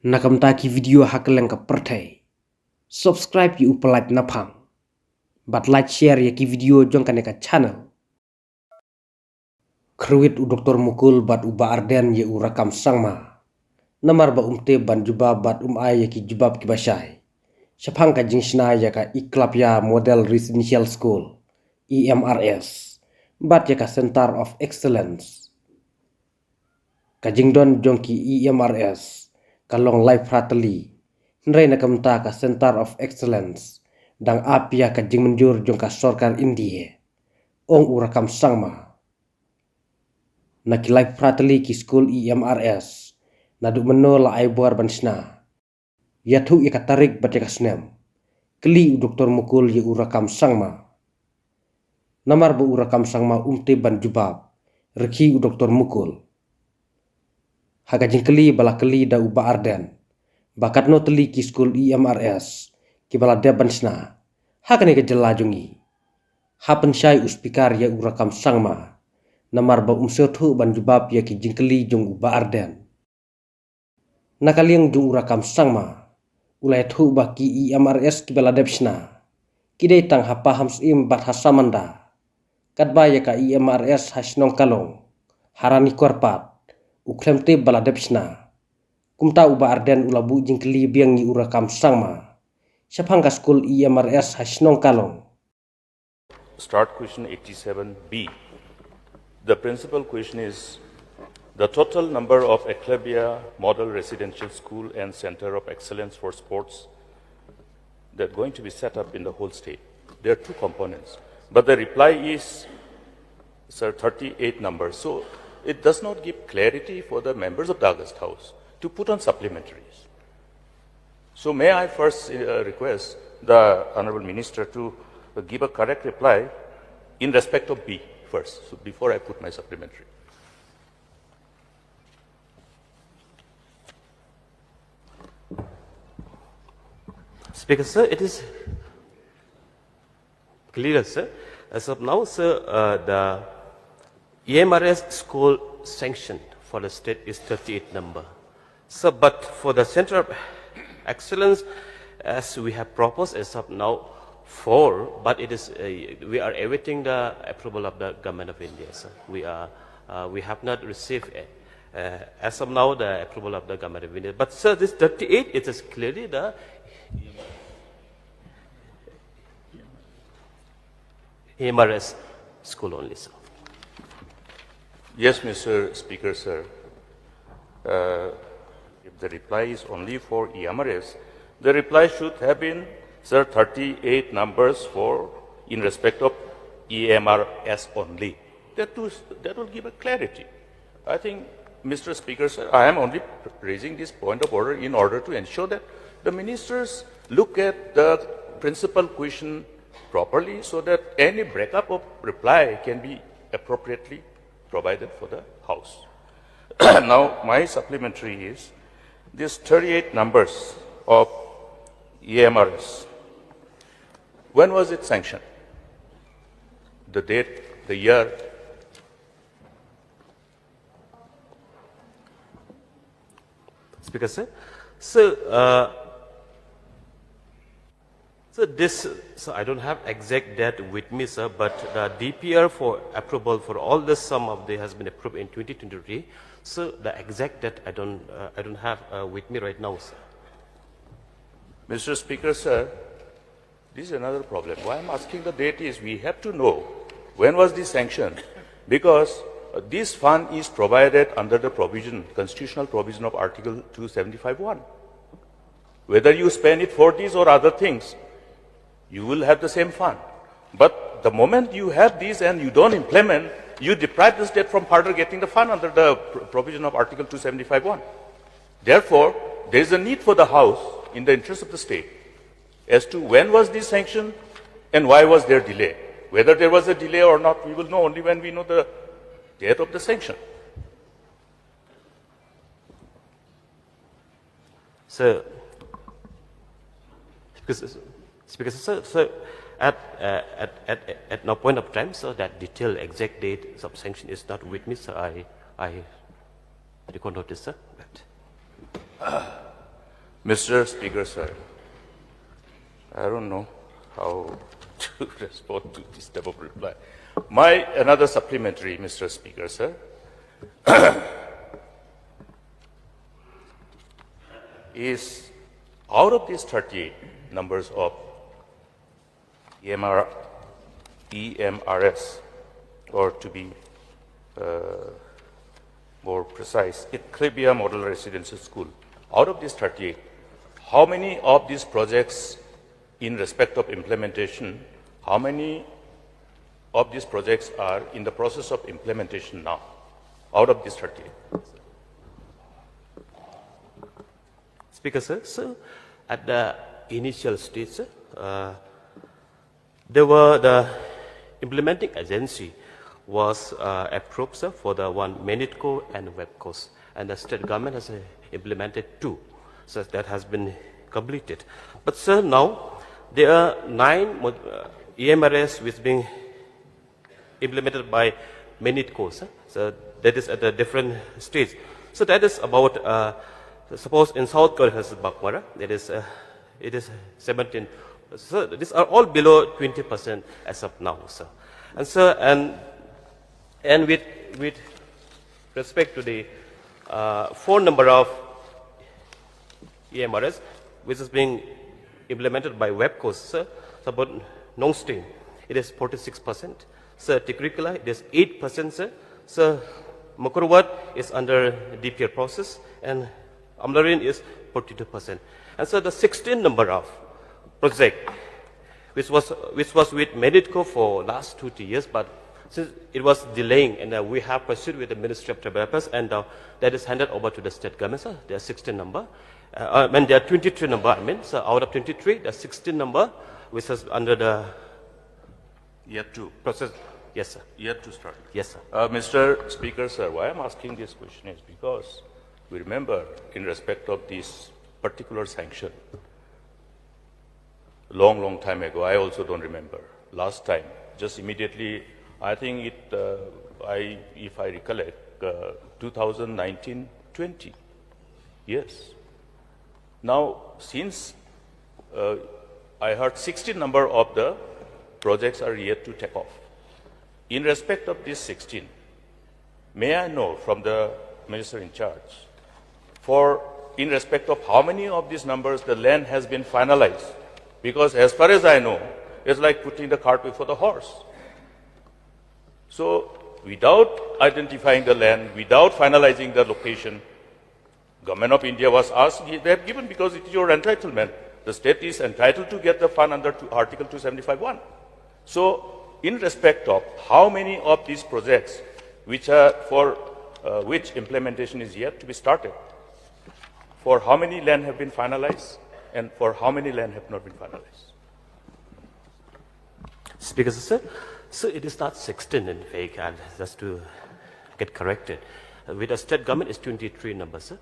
Nakamtaki video hakeleng ka pertai. Subscribe yu upalait napang. But like share ya ki video jong kaneka channel. Kruit u Dr. Mukul bat uba arden ye u rakam sangma. Namar ba umte ban jubab bat ay ya ki jubab ki bashay. Shapang ka jingsna ya ka iklap ya Model Residential School EMRS. Bat ya ka Center of Excellence. Ka jingdon jong ki EMRS. Kalong life frateli. Nray nakamta ka Center of Excellence. Dang apia ka jingmenjur jong ka sorkar India. Ong urakam sangma. Naki life frateli ki school EMRS. Naduk meno la ay buar bansna. Yatu ika tarik batika snem. Keli u Dr. Mukul ye urakam sangma. Namar ba urakam sangma umte ban jubab. Reki u Dr. Mukul. Haga jingkeli bala keli da uba arden. Bakat no teli ki school EMRS. Ki bala deban sna. Haga nega jelajungi. Hapen syai uspikar ya urakam sangma. Namar ba umsetu ban jubab ya ki jingkeli jong uba arden. Nakaliang jong urakam sangma. Ulai tu ba ki EMRS ki bala debsna. Kidai tang hapaham sim bat hasamanda. Kadba ya ka EMRS hasnong kalong. Harani korpat. Uklemte bala debsna. Kumta uba arden ulabu jingkeli biang ni urakam sangma. Syapangka school EMRS hasnong kalong. Start question 87B. The principal question is the total number of Eclabia Model Residential School and Center of Excellence for Sports that are going to be set up in the whole state. There are two components, but the reply is, sir, 38 numbers. So it does not give clarity for the members of the August House to put on supplementaries. So may I first request the Honorable Minister to give a correct reply in respect of B first, so before I put my supplementary. Speaker, sir, it is clear, sir. As of now, sir, the EMRS school sanction for the state is 38 number. So, but for the Center of Excellence, as we have proposed as of now, 4, but it is we are awaiting the approval of the Government of India, sir. We have not received as of now the approval of the Government of India. But sir, this 38, it is clearly the EMRS school only, sir. Yes, Mr. Speaker, sir. If the reply is only for EMRS, the reply should have been, sir, 38 numbers for in respect of EMRS only. That will give a clarity. I think, Mr. Speaker, sir, I am only raising this point of order in order to ensure that the ministers look at the principal question properly so that any breakup of reply can be appropriately provided for the House. Now, my supplementary is these 38 numbers of EMRS. When was it sanctioned? The date, the year? Speaker, sir. So, so I don't have exact date with me, sir, but the DPR for approval for all the sum of the has been approved in 2023. So the exact date I don't have with me right now, sir. Mr. Speaker, sir, this is another problem. Why I'm asking the date is we have to know when was this sanctioned, because this fund is provided under the provision, constitutional provision of Article 275(1). Whether you spend it for these or other things, you will have the same fund. But the moment you have these and you don't implement, you deprive the state from further getting the fund under the provision of Article 275(1). Therefore, there is a need for the House, in the interest of the state, as to when was this sanctioned and why was there delay. Whether there was a delay or not, we will know only when we know the date of the sanction. So, Speaker, sir, at no point of time, so that detailed exact date of sanction is not with me, so I record notice, sir. Mr. Speaker, sir, I don't know how to respond to this type of reply. Another supplementary, Mr. Speaker, sir. Is out of these 38 numbers of EMRS, or to be more precise, Itklibia Model Residential School, out of these 38, how many of these projects in respect of implementation, how many of these projects are in the process of implementation now, out of these 38? Speaker, sir, so at the initial stage, sir, the implementing agency was approved, sir, for the one Menitco and WebCoast, and the state government has implemented 2, so that has been completed. But sir, now there are 9 EMRS which being implemented by Menitco, sir. So that is at a different stage. So that is about suppose in South Korea has Bakwara, it is 17. So these are all below 20% as of now, sir. And sir, and with respect to the 4 number of EMRS, which is being implemented by WebCoast, sir, so about Nongstein, it is 46%. Sir, Tikurikula, it is 8%, sir. Sir, Makurwat is under DPR process, and Amlarin is 42%. And so the 16 number of project, which was with Menitco for last 2 years, but since it was delaying, and we have pursued with the Ministry of Developers, and that is handed over to the state government, sir. There are 16 number. When there are 23 number, so out of 23, there are 16 number, which is under the Yet to process. Yes, sir. Yet to start. Yes, sir. Mr. Speaker, sir, why I'm asking this question is because we remember, in respect of this particular sanction, long time ago, I also don't remember, last time, just immediately, I think it, if I recollect, 2019-20. Yes. Now, since I heard 16 number of the projects are yet to take off. In respect of these 16, may I know from the minister in charge, in respect of how many of these numbers the land has been finalized? Because as far as I know, it's like putting the cart before the horse. So without identifying the land, without finalizing the location, Government of India was asked, they have given because it is your entitlement. The state is entitled to get the fund under Article 275(1). So in respect of how many of these projects which are which implementation is yet to be started, for how many land have been finalized and for how many land have not been finalized? Speaker, sir, so it is not 16 in fact, just to get corrected. With the state government, it's 23 numbers, sir.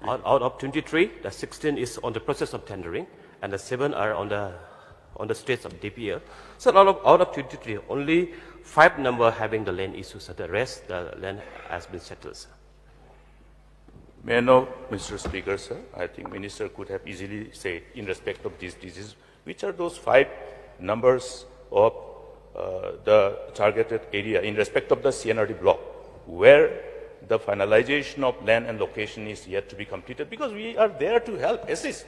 Out of 23, the 16 is on the process of tendering, and the 7 are on the stage of DPR. So out of 23, only 5 number having the land issues, so the rest, the land has been settled, sir. May I know, Mr. Speaker, sir, I think Minister could have easily said, in respect of these diseases, which are those 5 numbers of the targeted area in respect of the CNRD block, where the finalization of land and location is yet to be completed, because we are there to help, assist.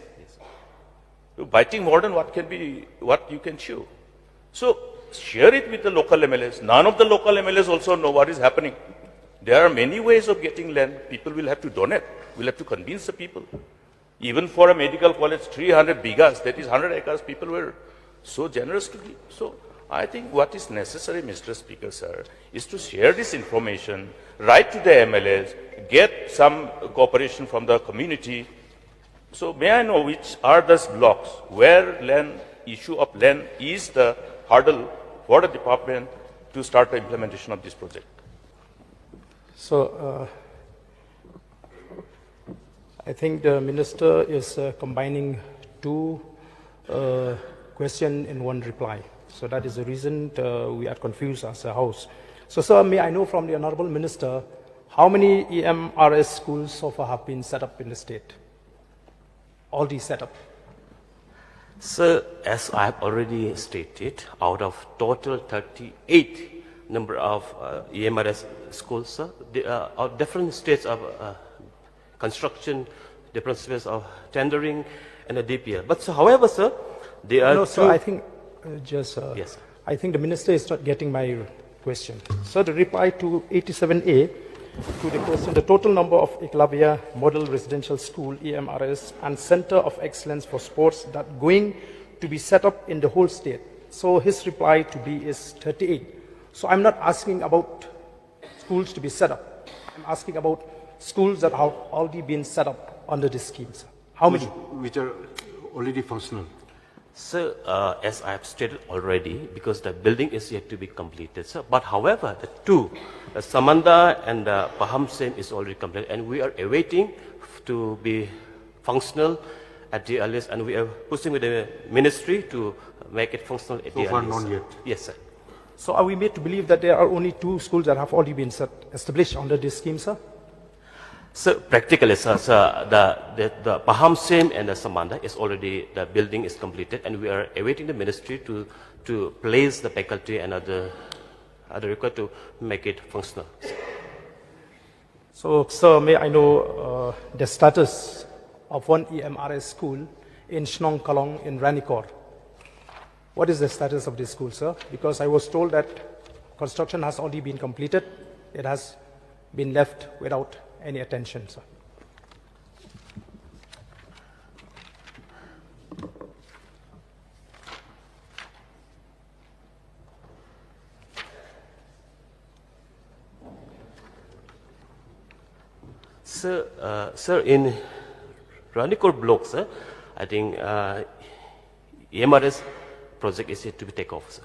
You're biting more than what you can chew. So share it with the local MLAs. None of the local MLAs also know what is happening. There are many ways of getting land. People will have to donate. We'll have to convince the people. Even for a medical college, 300 bigas, that is 100 acres, people were so generous to give. So I think what is necessary, Mr. Speaker, sir, is to share this information, write to the MLAs, get some cooperation from the community. So may I know which are those blocks where issue of land is the hurdle for the department to start the implementation of this project? So I think the minister is combining 2 questions in one reply. So that is the reason we are confused as a house. So sir, may I know from the Honorable Minister, how many EMRS schools so far have been set up in the state? already set up? Sir, as I have already stated, out of total 38 number of EMRS schools, sir, there are different states of construction, different states of tendering, and a DPL. But so, however, sir, there are No, two. sir, I think, Yes, sir. I think the minister is not getting my question. So the reply to 87A, to the question, the total number of Eklavya Model Residential School, EMRS, and Center of Excellence for Sports that going to be set up in the whole state. So his reply to B is 38. So I'm not asking about schools to be set up. I'm asking about schools that have already been set up under this scheme, sir. How many? Which are already functional. Sir, as I have stated already, because the building is yet to be completed, sir. But however, the two, Samanda and Paham Sem is already completed, and we are awaiting to be functional at the earliest, and we are pushing with the ministry to make it functional at the So far, earliest. none yet. Yes, sir. So are we made to believe that there are only 2 schools that have already been established under this scheme, sir? So practically, sir, the Paham Sem and the Samanda is already, the building is completed, and we are awaiting the ministry to place the faculty and other required to make it functional. So, sir, may I know the status of one EMRS school in Shnong Kalong in Ranikor? What is the status of this school, sir? Because I was told that construction has already been completed. It has been left without any attention, sir. Sir, in Ranikor block, sir, I think EMRS project is yet to be taken off, sir.